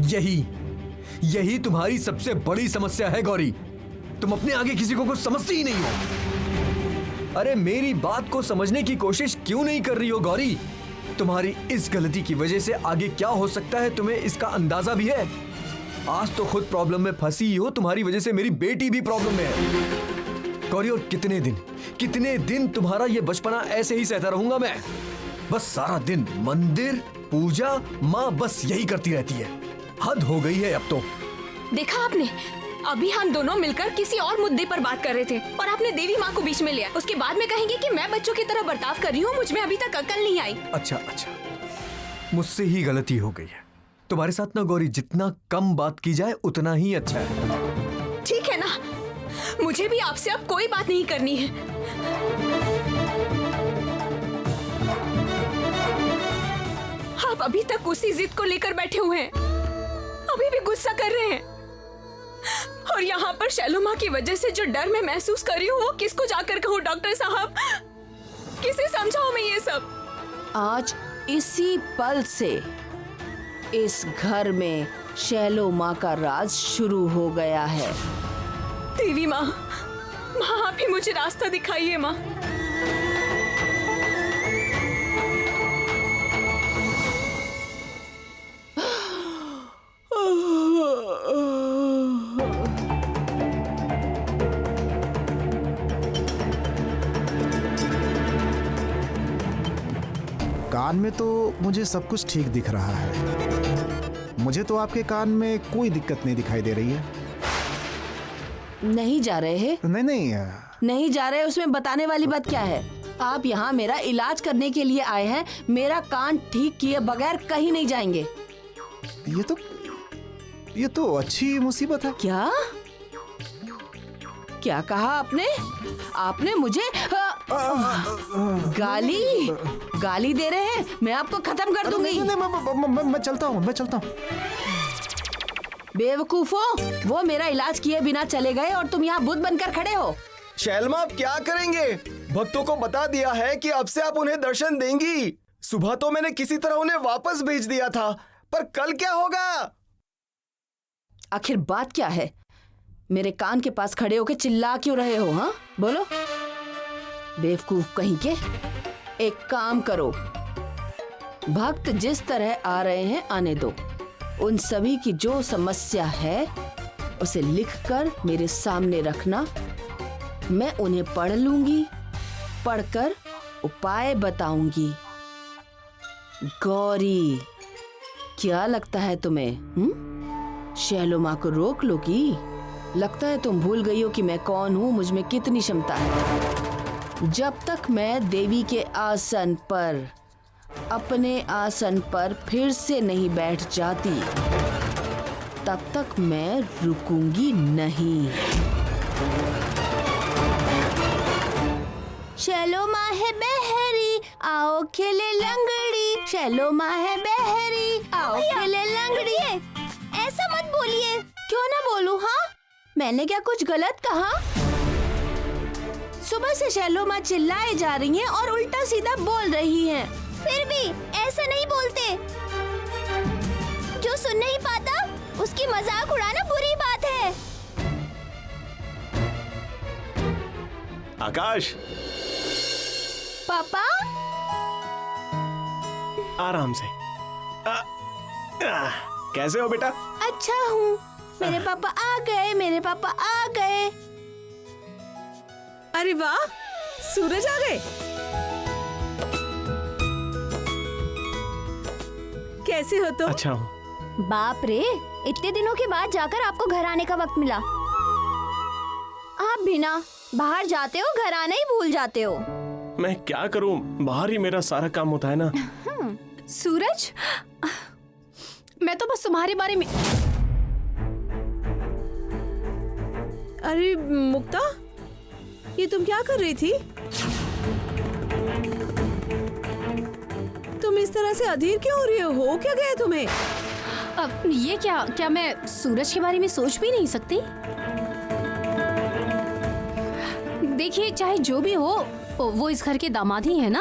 यही तुम्हारी सबसे बड़ी समस्या है गौरी। तुम अपने आगे किसी को कुछ समझती ही नहीं हो। अरे मेरी बात को समझने की कोशिश क्यों नहीं कर रही हो गौरी? तुम्हारी इस गलती की वजह से आगे क्या हो सकता है तुम्हें इसका अंदाजा भी है? आज तो खुद प्रॉब्लम में फंसी हो, तुम्हारी वजह से मेरी बेटी भी प्रॉब्लम में है गौरी। और कितने दिन तुम्हारा ये बचपना ऐसे ही सहता रहूंगा मैं? बस सारा दिन मंदिर, पूजा, माँ बस यही करती रहती है। हद हो गई है अब तो। देखा आपने, अभी हम दोनों मिलकर किसी और मुद्दे पर बात कर रहे थे और आपने देवी माँ को बीच में लिया। उसके बाद में कहेंगे कि मैं बच्चों की तरह बर्ताव कर रही हूँ, मुझ में अभी तक अकल नहीं आई। अच्छा, मुझसे ही गलती हो गई है। तुम्हारे साथ ना गौरी, जितना कम बात की जाए उतना ही अच्छा है। ठीक है ना, मुझे भी आपसे अब कोई बात नहीं करनी है। आप अभी तक उसी जिद को लेकर बैठे हुए हैं, अभी भी गुस्सा कर रहे हैं। और यहाँ पर शैलो माँ की वजह से जो डर मैं महसूस कर रही हूँ, वो किसको जाकर कहूँ? डॉक्टर साहब, किसे समझाऊं मैं ये सब? आज इसी पल से इस घर में शैलो माँ का राज शुरू हो गया है। देवी माँ, आप ही मुझे रास्ता दिखाइए माँ। कान में तो मुझे सब कुछ ठीक दिख रहा है। मुझे तो आपके कान में कोई दिक्कत नहीं दिखाई दे रही है। नहीं जा रहे हैं? नहीं जा रहे, उसमें बताने वाली बात क्या है? आप यहाँ मेरा इलाज करने के लिए आए हैं, मेरा कान ठीक किए बगैर कहीं नहीं जाएंगे। ये तो अच्छी मुसीबत है। क्या कहा आपने मुझे गाली दे रहे हैं? मैं आपको खत्म कर दूंगी। मैं चलता हूँ। बेवकूफो, वो मेरा इलाज किए बिना चले गए और तुम यहाँ बुत बनकर खड़े हो। शैलमा, आप क्या करेंगे? भक्तों को बता दिया है कि अब से आप उन्हें दर्शन देंगी। सुबह तो मैंने किसी तरह उन्हें वापस भेज दिया था, पर कल क्या होगा? आखिर बात क्या है? मेरे कान के पास खड़े होकर चिल्ला क्यों रहे हो? हाँ, बोलो। बेवकूफ कहीं के। एक काम करो, भक्त जिस तरह आ रहे हैं आने दो। उन सभी की जो समस्या है उसे लिखकर मेरे सामने रखना। मैं उन्हें पढ़ लूंगी, पढ़कर उपाय बताऊंगी। गौरी, क्या लगता है तुम्हें? शैलो माँ को रोक लोगी? लगता है तुम भूल गई हो कि मैं कौन हूँ, मुझ में कितनी क्षमता है। जब तक मैं देवी के आसन पर, अपने आसन पर फिर से नहीं बैठ जाती, तब तक मैं रुकूंगी नहीं। शैलो माँ है बहरी, आओ खेले लंगड़ी। शैलो माँ है बहरी, आओ खेले लंगड़ी। ऐसा मत बोलिए। क्यों ना बोलूं? हाँ, मैंने क्या कुछ गलत कहा? सुबह से शैलो माँ चिल्लाए जा रही हैं और उल्टा सीधा बोल रही हैं। फिर भी ऐसा नहीं बोलते। जो सुन नहीं पाता उसकी मजाक उड़ाना बुरी बात है। आकाश, पापा, आराम से। कैसे हो बेटा? अच्छा हूँ। मेरे पापा आ गए। अरे वाह, सूरज आ गए। कैसे हो तुम? अच्छा हूँ। बाप रे, इतने दिनों के बाद जाकर आपको घर आने का वक्त मिला। आप भी ना, बाहर जाते हो, घर आना ही भूल जाते हो। मैं क्या करूँ, बाहर ही मेरा सारा काम होता है ना। सूरज, मैं तो बस तुम्हारे बारे में। अरे मुक्ता, ये तुम क्या कर रही थी? तुम इस तरह से अधीर क्यों हो रही हो क्या गया तुम्हें? अब ये क्या मैं सूरज के बारे में सोच भी नहीं सकती? देखिए, चाहे जो भी हो, वो इस घर के दामाद ही है ना।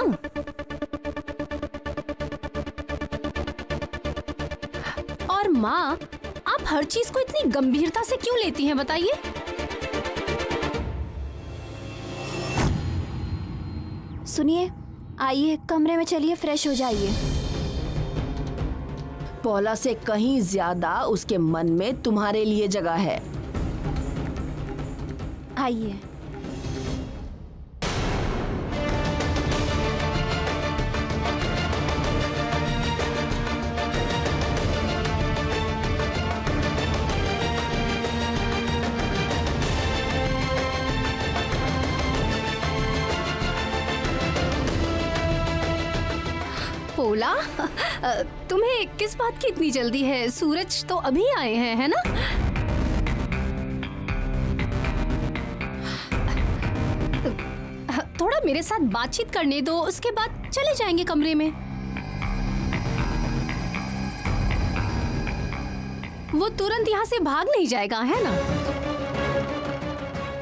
और माँ, आप हर चीज को इतनी गंभीरता से क्यों लेती हैं, बताइए? सुनिए, आइए कमरे में चलिए, फ्रेश हो जाइए। पौला से कहीं ज्यादा उसके मन में तुम्हारे लिए जगह है। आइए। पोला, तुम्हें किस बात की इतनी जल्दी है? सूरज तो अभी आए हैं, है ना? थोड़ा मेरे साथ बातचीत करने दो, उसके बाद चले जाएंगे कमरे में। वो तुरंत यहाँ से भाग नहीं जाएगा, है ना?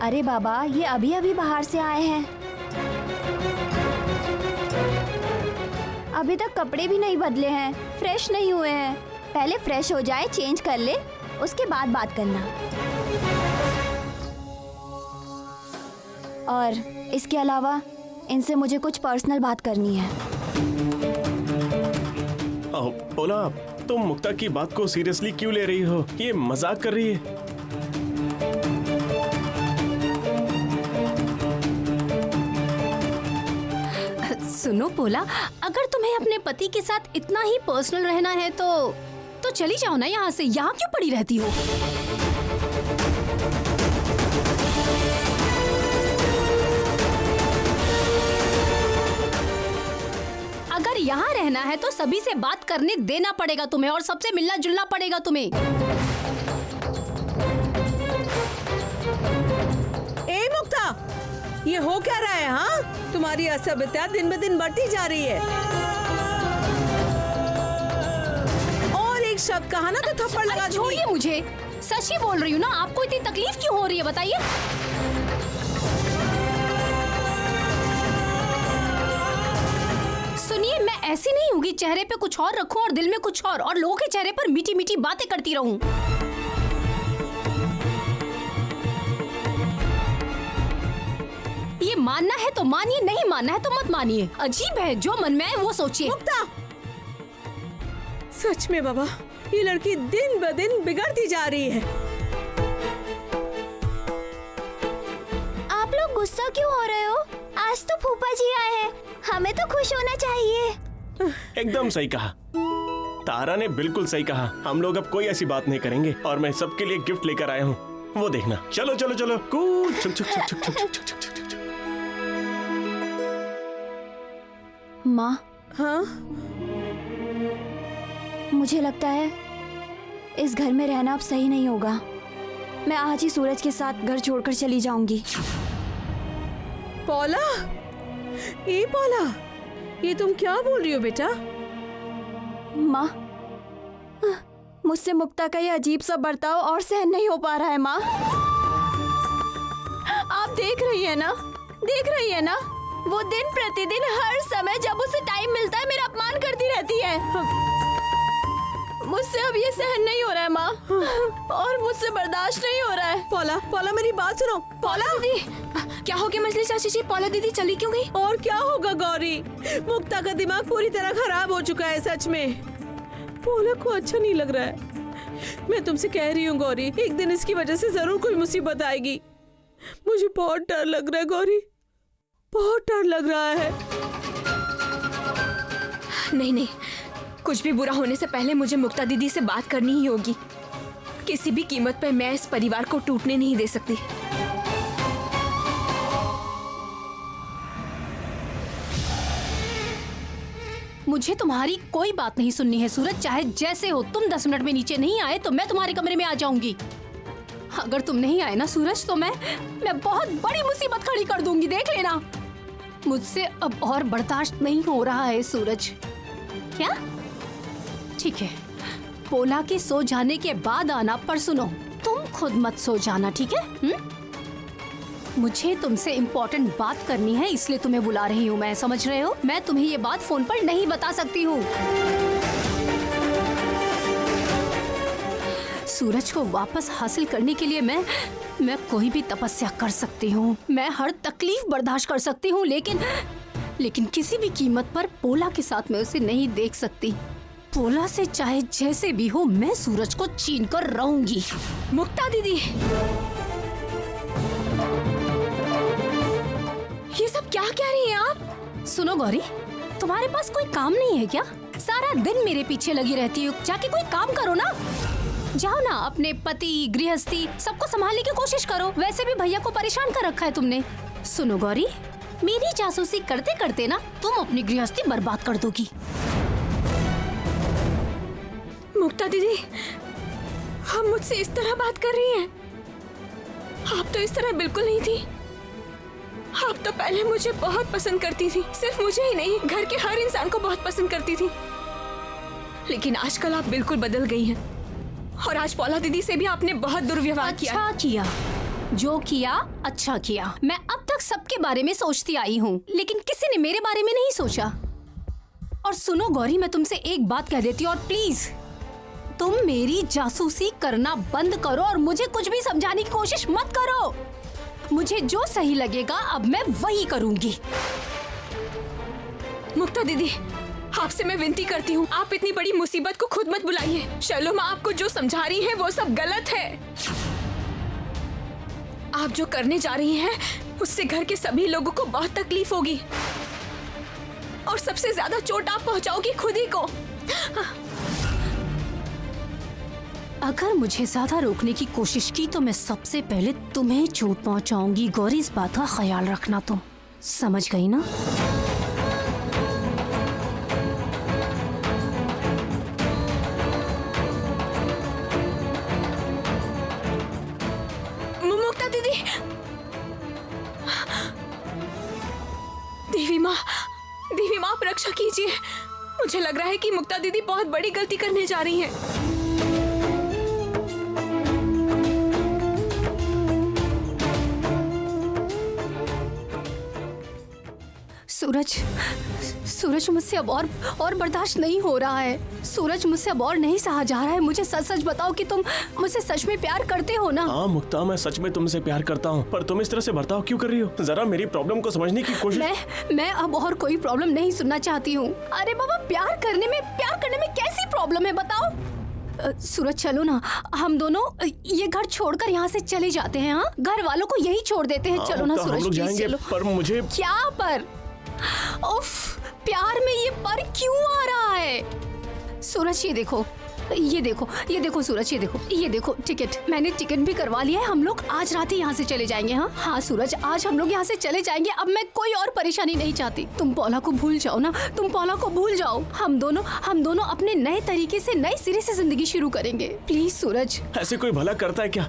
अरे बाबा, ये अभी अभी बाहर से आए हैं, अभी तक कपड़े भी नहीं बदले हैं, फ्रेश नहीं हुए हैं। पहले फ्रेश हो जाए, चेंज कर ले, उसके बाद बात करना। और इसके अलावा इनसे मुझे कुछ पर्सनल बात करनी है। पोला, तुम मुक्ता की बात को सीरियसली क्यों ले रही हो? ये मजाक कर रही है। सुनो पोला, अगर तुम्हें अपने पति के साथ इतना ही पर्सनल रहना है तो चली जाओ ना यहाँ से। यहाँ क्यों पड़ी रहती हो? अगर यहाँ रहना है तो सभी से बात करने देना पड़ेगा तुम्हें और सबसे मिलना जुलना पड़ेगा तुम्हें। ए मुक्ता, ये हो क्या रहा है? हाँ, तुम्हारी असभ्यता दिन ब दिन बढ़ती जा रही है। और एक शब्द कहा ना तो थप्पड़ लगा दूंगी। छोड़िए मुझे, सच ही बोल रही हूँ ना। आपको इतनी तकलीफ क्यों हो रही है, बताइए? सुनिए, मैं ऐसी नहीं हूँ कि चेहरे पे कुछ और रखूं और दिल में कुछ और लोगों के चेहरे पर मीठी मीठी बातें करती रहूं। ये मानना है तो मानिए, नहीं मानना है तो मत मानिए। अजीब है, जो मन में आए वो सोचिए। मुक्ता, सच में बाबा, ये लड़की दिन ब दिन बिगड़ती जा रही है। आप लोग गुस्सा क्यों हो रहे हो? आज तो फूफा जी आए हैं, हमें तो खुश होना चाहिए। एकदम सही कहा, तारा ने बिल्कुल सही कहा। हम लोग अब कोई ऐसी बात नहीं करेंगे और मैं सबके लिए गिफ्ट लेकर आया हूँ, वो देखना। चलो चलो चलो, कूद, छुक छुक छुक छुक छुक छुक छुक छुक छुक। माँ, हाँ, मुझे लगता है इस घर में रहना अब सही नहीं होगा। मैं आज ही सूरज के साथ घर छोड़कर चली जाऊंगी। पौला, ये पौला, ये तुम क्या बोल रही हो बेटा? माँ, मुझसे मुक्ता का ये अजीब सा बर्ताव और सहन नहीं हो पा रहा है। माँ, आप देख रही है ना, देख रही है ना, वो दिन प्रतिदिन हर समय जब उसे टाइम मिलता है मेरा अपमान करती रहती है। मुझसे अब ये सहन नहीं हो रहा है माँ, और मुझसे बर्दाश्त नहीं हो रहा है। पौला, पौला मेरी बात सुनो। पौला दीदी, क्या हो गया मछली चाची जी? पौला दीदी चली क्यों गई? और क्या होगा गौरी, मुक्ता का दिमाग पूरी तरह खराब हो चुका है। सच में पौला को अच्छा नहीं लग रहा है। मैं तुमसे कह रही हूँ गौरी, एक दिन इसकी वजह से जरूर कोई मुसीबत आएगी। मुझे बहुत डर लग रहा है गौरी, बहुत डर लग रहा है। नहीं नहीं, कुछ भी बुरा होने से पहले मुझे मुक्ता दीदी से बात करनी ही होगी। किसी भी कीमत पर मैं इस परिवार को टूटने नहीं दे सकती। मुझे तुम्हारी कोई बात नहीं सुननी है सूरज, चाहे जैसे हो। तुम 10 मिनट में नीचे नहीं आए तो मैं तुम्हारे कमरे में आ जाऊंगी। अगर तुम नहीं आए ना सूरज, तो मैं बहुत बड़ी मुसीबत खड़ी कर दूंगी, देख लेना। मुझसे अब और बर्दाश्त नहीं हो रहा है सूरज। क्या? ठीक है, पोला के सो जाने के बाद आना, पर सुनो, तुम खुद मत सो जाना, ठीक है? मुझे तुमसे इम्पोर्टेंट बात करनी है, इसलिए तुम्हें बुला रही हूँ मैं, समझ रहे हो? मैं तुम्हें ये बात फोन पर नहीं बता सकती हूँ। सूरज को वापस हासिल करने के लिए मैं कोई भी तपस्या कर सकती हूँ, मैं हर तकलीफ बर्दाश्त कर सकती हूँ, लेकिन किसी भी कीमत पर पोला के साथ मैं उसे नहीं देख सकती। पोला से चाहे जैसे भी हो मैं सूरज को छीन कर रहूंगी। मुक्ता दीदी, ये सब क्या कह रही हैं आप? सुनो गौरी, तुम्हारे पास कोई काम नहीं है क्या? सारा दिन मेरे पीछे लगी रहती हो, जाके कोई काम करो ना। जाओ ना, अपने पति गृहस्थी सबको संभालने की कोशिश करो। वैसे भी भैया को परेशान कर रखा है तुमने। सुनो गौरी, मेरी जासूसी करते करते ना तुम अपनी गृहस्थी बर्बाद कर दोगी। मुक्ता दीदी, आप मुझसे इस तरह बात कर रही हैं? आप तो इस तरह बिल्कुल नहीं थी। आप तो पहले मुझे बहुत पसंद करती थी, सिर्फ मुझे ही नहीं, घर के हर इंसान को बहुत पसंद करती थी। लेकिन आजकल आप बिल्कुल बदल गई हैं। और आज पोला दीदी से भी आपने बहुत दुर्व्यवहार किया। अच्छा किया, जो किया अच्छा किया। मैं अब तक सबके बारे में सोचती आई हूँ, लेकिन किसी ने मेरे बारे में नहीं सोचा। और सुनो गौरी, मैं तुमसे एक बात कह देती हूँ, और प्लीज तुम मेरी जासूसी करना बंद करो और मुझे कुछ भी समझाने की कोशिश मत करो। मुझे जो सही लगेगा अब मैं वही करूंगी। मुक्ता दीदी, आपसे मैं विनती करती हूँ, आप इतनी बड़ी मुसीबत को खुद मत बुलाइए। शैलोमा आपको जो समझा रही है वो सब गलत है। आप जो करने जा रही हैं उससे घर के सभी लोगों को बहुत तकलीफ होगी और सबसे ज्यादा चोट आप पहुंचाओगी खुद ही को। अगर मुझे ज्यादा रोकने की कोशिश की तो मैं सबसे पहले तुम्हें चोट पहुंचाऊंगी। गौरी, इस बात का ख्याल रखना, तुम समझ गई ना? मुक्ता दीदी, देवी माँ आप रक्षा कीजिए। मुझे लग रहा है कि मुक्ता दीदी बहुत बड़ी गलती करने जा रही हैं। सूरज मुझसे अब और बर्दाश्त नहीं हो रहा है। सूरज, मुझसे अब और नहीं सहा जा रहा है। मुझे सच सच बताओ कि तुम मुझसे सच में प्यार करते हो ना? हाँ मुक्ता, मैं सच में तुमसे प्यार करता हूँ, पर तुम इस तरह से बर्ताव क्यों कर रही हो? जरा मेरी प्रॉब्लम को समझने की कोशिश। मैं अब और कोई प्रॉब्लम नहीं सुनना चाहती हूँ। अरे बाबा, प्यार करने में कैसी प्रॉब्लम है बताओ? सूरज, चलो ना, हम दोनों ये घर छोड़कर यहाँ से चले जाते हैं। हाँ, घर वालों को यही छोड़ देते हैं। चलो ना सूरज, प्लीज चलो। पर मुझे क्या पर? उफ, प्यार में ये पर क्यों आ रहा है? सूरज, ये देखो सूरज, ये देखो टिकट। मैंने टिकट भी करवा लिया है। हम लोग आज रात ही यहाँ से चले जाएंगे। हाँ सूरज, आज हम लोग यहाँ से चले जाएंगे। अब मैं कोई और परेशानी नहीं चाहती। तुम पोला को भूल जाओ ना, तुम पोला को भूल जाओ। हम दोनों अपने नए तरीके से, नए सिरे से जिंदगी शुरू करेंगे। प्लीज सूरज। ऐसे कोई भला करता है क्या?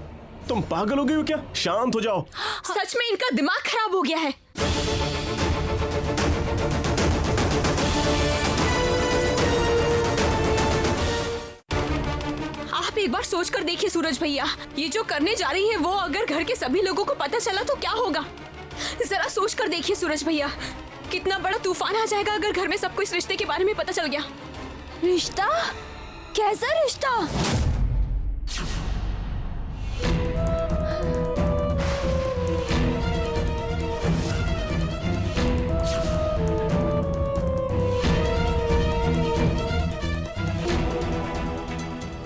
तुम पागल हो गई हो क्या? शांत हो जाओ। सच में इनका दिमाग खराब हो गया है। आप एक बार सोच कर देखिए सूरज भैया, ये जो करने जा रही है वो अगर घर के सभी लोगों को पता चला तो क्या होगा? जरा सोच कर देखिए सूरज भैया, कितना बड़ा तूफान आ जाएगा अगर घर में सबको इस रिश्ते के बारे में पता चल गया। रिश्ता? कैसा रिश्ता?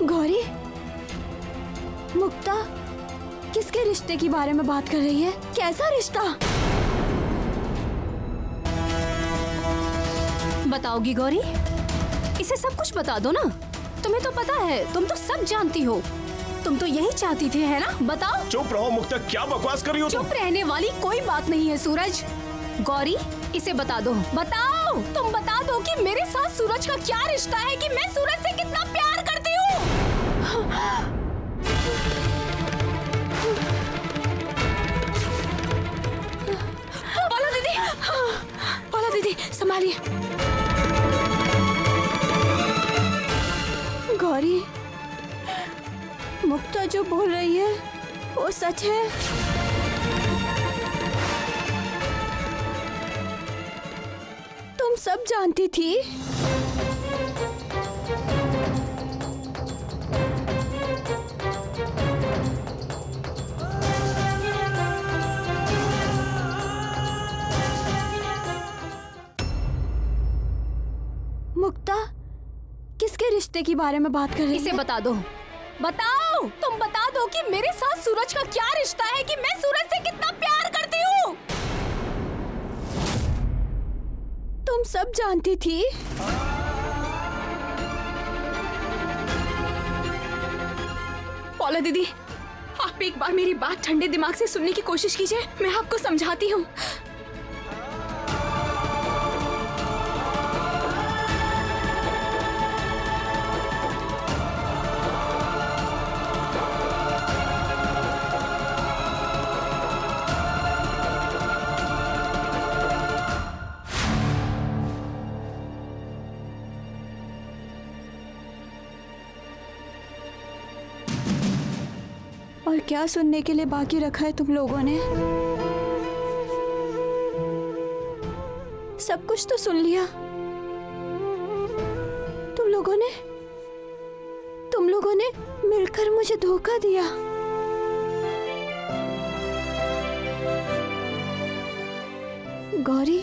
गौरी, मुक्ता किसके रिश्ते के बारे में बात कर रही है? कैसा रिश्ता? बताओगी गौरी? इसे सब कुछ बता दो ना। तुम्हें तो पता है, तुम तो सब जानती हो। तुम तो यही चाहती थी, है ना? बताओ। चुप रहो मुक्ता, क्या बकवास कर रही हो तुम? चुप रहने वाली कोई बात नहीं है सूरज। गौरी, इसे बता दो। बताओ, तुम बता दो कि मेरे साथ सूरज का क्या रिश्ता है, कि मैं सूरज से कितना प्यार करती हूँ। पोला दीदी संभालिए। गौरी, मुक्ता जो बोल रही है वो सच है? तुम सब जानती थी? रिश्ते के बारे में बात कर रही इसे है। बता दो, बताओ, तुम बता दो कि मेरे साथ सूरज का क्या रिश्ता है, कि मैं सूरज से कितना प्यार करती हूँ। तुम सब जानती थी। पौला दीदी, आप एक बार मेरी बात ठंडे दिमाग से सुनने की कोशिश कीजिए, मैं आपको समझाती हूँ। और क्या सुनने के लिए बाकी रखा है तुम लोगों ने? सब कुछ तो सुन लिया। तुम लोगों ने मिलकर मुझे धोखा दिया। गौरी,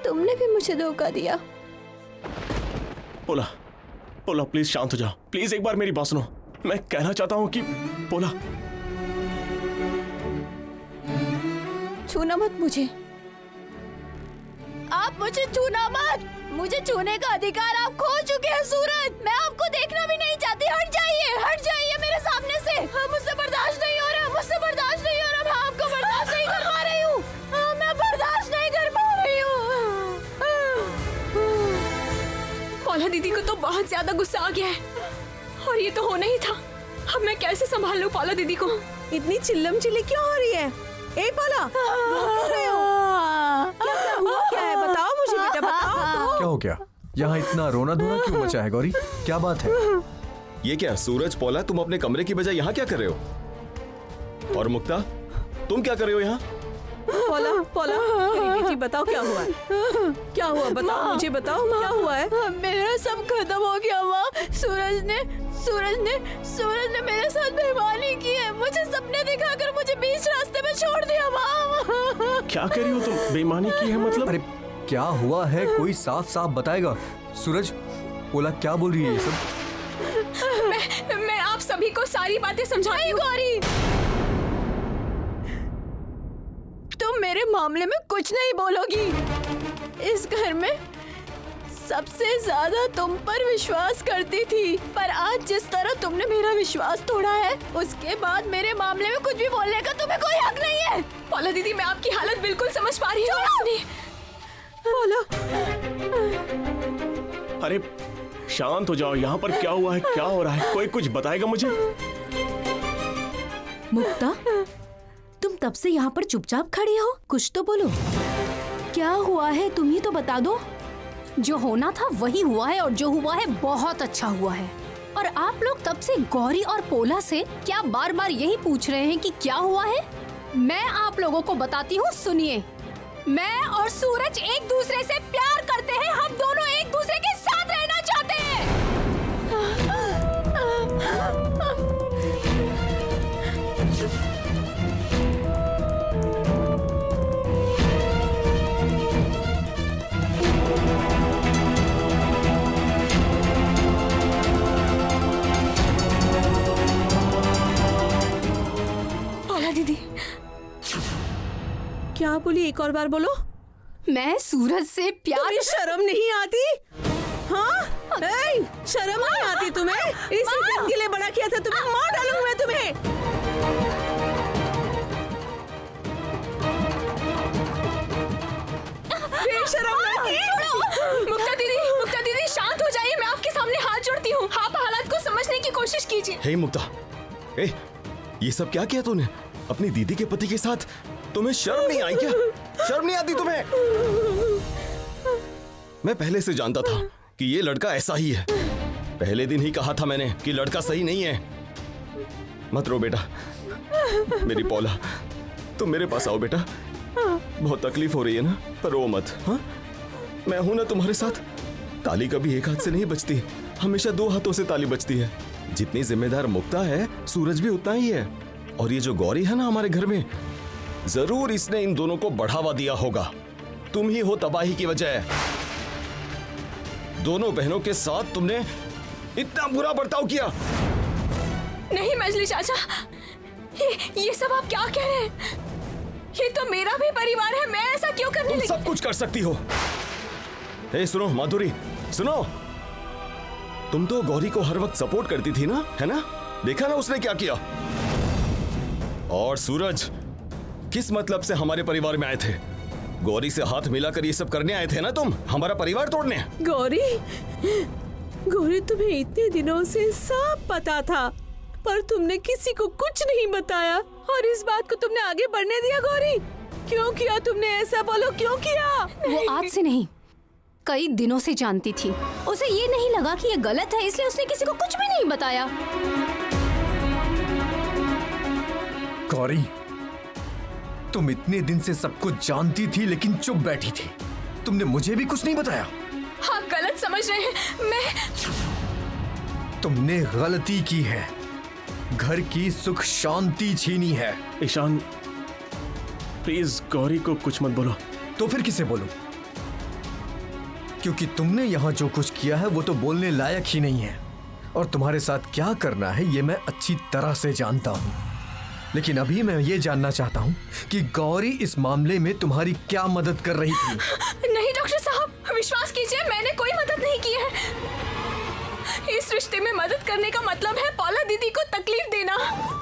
तुमने भी मुझे धोखा दिया। पोला, पोला प्लीज शांत हो जाओ, प्लीज एक बार मेरी बात सुनो। मैं कहना चाहता हूँ कि पोला, छूना मत मुझे। आप मुझे छूना मत। मुझे छूने का अधिकार आप खो चुके हैं सूरज। मैं आपको देखना भी नहीं चाहती। हट जाइए मेरे सामने से। मुझसे बर्दाश्त नहीं हो रहा, मुझसे बर्दाश्त नहीं हो रहा। मैं आपको बर्दाश्त नहीं कर पा रही हूँ। मैं बर्दाश्त नहीं कर पा रही हूँ। पौला दीदी को तो बहुत ज्यादा गुस्सा आ गया है, और ये तो होना ही था। अब मैं कैसे संभाल लूं पौला दीदी को? इतनी चिल्लम चिल्ली क्यों हो रही है? ए पौला, रो रहे हो? क्या हुआ क्या है? बताओ मुझे बेटा, बताओ तो। क्या हो गया? यहाँ इतना रोना धोना क्यों मचा है गौरी? क्या बात है? ये क्या सूरज, पोला, तुम अपने कमरे की बजाय यहाँ क्या कर रहे हो? और मुक्ता, तुम क्या कर रहे हो यहाँ? पौला, करीबी जी बताओ क्या हुआ है? क्या हुआ बताओ, मुझे बताओ क्या हुआ है? मेरा सब खत्म हो गया माँ। सूरज ने मेरे साथ बेईमानी की है। मुझे सपने दिखाकर मुझे बीच रास्ते में छोड़ दिया माँ। क्या कर रही हो तुम? बेईमानी की है मतलब? अरे क्या हुआ है? कोई साफ साफ बताएगा। सूरज, पोला क्या बोल रही है ये सब? मैं आप सभी को सारी बातें समझाती हूँ। गौरी, तुम मेरे मामले में कुछ नहीं बोलोगी। इस घर में सबसे ज्यादा तुम पर विश्वास करती थी, पर आज जिस तरह तुमने मेरा विश्वास तोड़ा है, उसके बाद मेरे मामले में कुछ भी बोलने का तुम्हें कोई हक नहीं है। पौला दीदी, मैं आपकी हालत बिल्कुल समझ पा रही हूँ। पौला, अरे शांत हो जाओ। यहाँ पर क्या हुआ है, क्या हो रहा है? कोई कुछ बताएगा मुझे? मुक्ता, तुम तब से यहाँ पर चुपचाप खड़ी हो, कुछ तो बोलो। क्या हुआ है, तुम ही तो बता दो। जो होना था वही हुआ है, और जो हुआ है बहुत अच्छा हुआ है। और आप लोग तब से गौरी और पोला से क्या बार बार यही पूछ रहे हैं कि क्या हुआ है? मैं आप लोगों को बताती हूँ, सुनिए। मैं और सूरज एक दूसरे से प्यार करते हैं। हम दोनों एक दूसरे के साथ रहना चाहते हैं। दीदी, क्या बोली? एक और बार बोलो। मैं सूरज से प्यार। तुम्हें शर्म नहीं आती? हाँ, शर्म नहीं आती तुम्हें? इसी दिन के लिए बड़ा किया था तुम्हें, मार डालूंगा मैं तुम्हें। शर्म नहीं? मुक्ता दीदी शांत हो जाइए। मैं आपके सामने हाथ जोड़ती हूँ। आप हालात को समझने की कोशिश कीजिए। हे मुक्ता, ये सब क्या किया तूने अपनी दीदी के पति के साथ? तुम्हें शर्म नहीं आई क्या? शर्म नहीं आती तुम्हें? मैं पहले से जानता था कि ये लड़का ऐसा ही है। पहले दिन ही कहा था मैंने कि लड़का सही नहीं है। मत रो बेटा, मेरी पौला, तुम मेरे पास आओ बेटा। बहुत तकलीफ हो रही है ना, पर रो मत। हाँ, मैं हूं ना तुम्हारे साथ। ताली कभी एक हाथ से नहीं बजती, हमेशा दो हाथों से ताली बजती है। जितनी जिम्मेदार मुक्ता है, सूरज भी उतना ही है। और ये जो गौरी है ना हमारे घर में, जरूर इसने इन दोनों को बढ़ावा दिया होगा। तुम ही हो तबाही की वजह। दोनों बहनों के साथ तुमने इतना बुरा बर्ताव किया। नहीं मजली चाचा, ये सब आप क्या कह रहे हैं? ये तो मेरा भी परिवार है, मैं ऐसा क्यों करने तुम लगी? सब कुछ कर सकती हो। ए, सुनो माधुरी, सुनो। तुम तो गौरी को हर वक्त सपोर्ट करती थी ना, है ना? देखा ना उसने क्या किया। और सूरज, किस मतलब से हमारे परिवार में आए थे? गौरी से हाथ मिलाकर ये सब करने आए थे ना तुम, हमारा परिवार तोड़ने? गौरी, गौरी तुम्हें इतने दिनों से सब पता था, पर तुमने किसी को कुछ नहीं बताया और इस बात को तुमने आगे बढ़ने दिया। गौरी, क्यों किया तुमने ऐसा? बोलो क्यों किया? वो आज से नहीं, कई दिनों से जानती थी। उसे ये नहीं लगा कि ये गलत है, इसलिए उसने किसी को कुछ भी नहीं बताया। गौरी, तुम इतने दिन से सब कुछ जानती थी लेकिन चुप बैठी थी। तुमने मुझे भी कुछ नहीं बताया। आप गलत समझ रहे हैं। तुमने गलती की है, घर की सुख शांति छीनी है। ईशान, प्लीज गौरी को कुछ मत बोलो। तो फिर किसे बोलूं? क्योंकि तुमने यहाँ जो कुछ किया है वो तो बोलने लायक ही नहीं है, और तुम्हारे साथ क्या करना है ये मैं अच्छी तरह से जानता हूँ। लेकिन अभी मैं ये जानना चाहता हूँ कि गौरी इस मामले में तुम्हारी क्या मदद कर रही थी। नहीं डॉक्टर साहब, विश्वास कीजिए, मैंने कोई मदद नहीं की है। इस रिश्ते में मदद करने का मतलब है पौला दीदी को तकलीफ देना।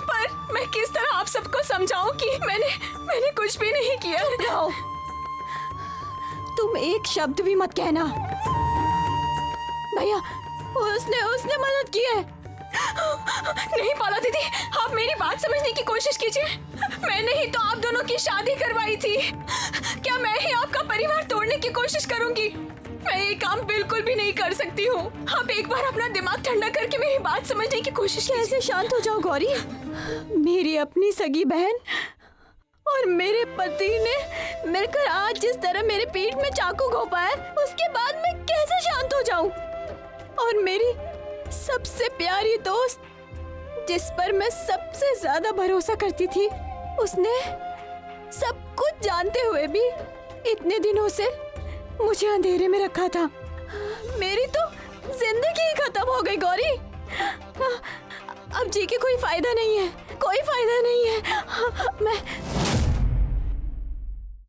पर मैं किस तरह आप सबको समझाऊं कि मैंने कुछ भी नहीं किया। रहो, तुम एक शब्द भी मत कहना। भैया, उसने मदद की है। नहीं पौला दीदी, आप मेरी बात समझने की कोशिश कीजिए। मैंने ही तो आप दोनों की शादी करवाई थी। क्या मैं ही आपका परिवार तोड़ने की कोशिश करूंगी? मैं ये काम बिल्कुल भी नहीं कर सकती हूँ। आप एक बार अपना दिमाग ठंडा करके मेरी बात समझने की कोशिश कीजिए। कैसे शांत हो जाओ गौरी? मेरी अपनी सगी बहन और मेरे पति ने मिलकर आज जिस तरह मेरे पीठ में चाकू घोंपा है, उसके बाद मैं कैसे शांत हो जाऊं? और मेरी सबसे प्यारी दोस्त, जिस पर मैं सबसे ज्यादा भरोसा करती थी, उसने सब कुछ जानते हुए भी इतने दिनों से मुझे अंधेरे में रखा था। मेरी तो जिंदगी ही खत्म हो गई गौरी। अब जी के कोई फायदा नहीं है, कोई फायदा नहीं है। मैं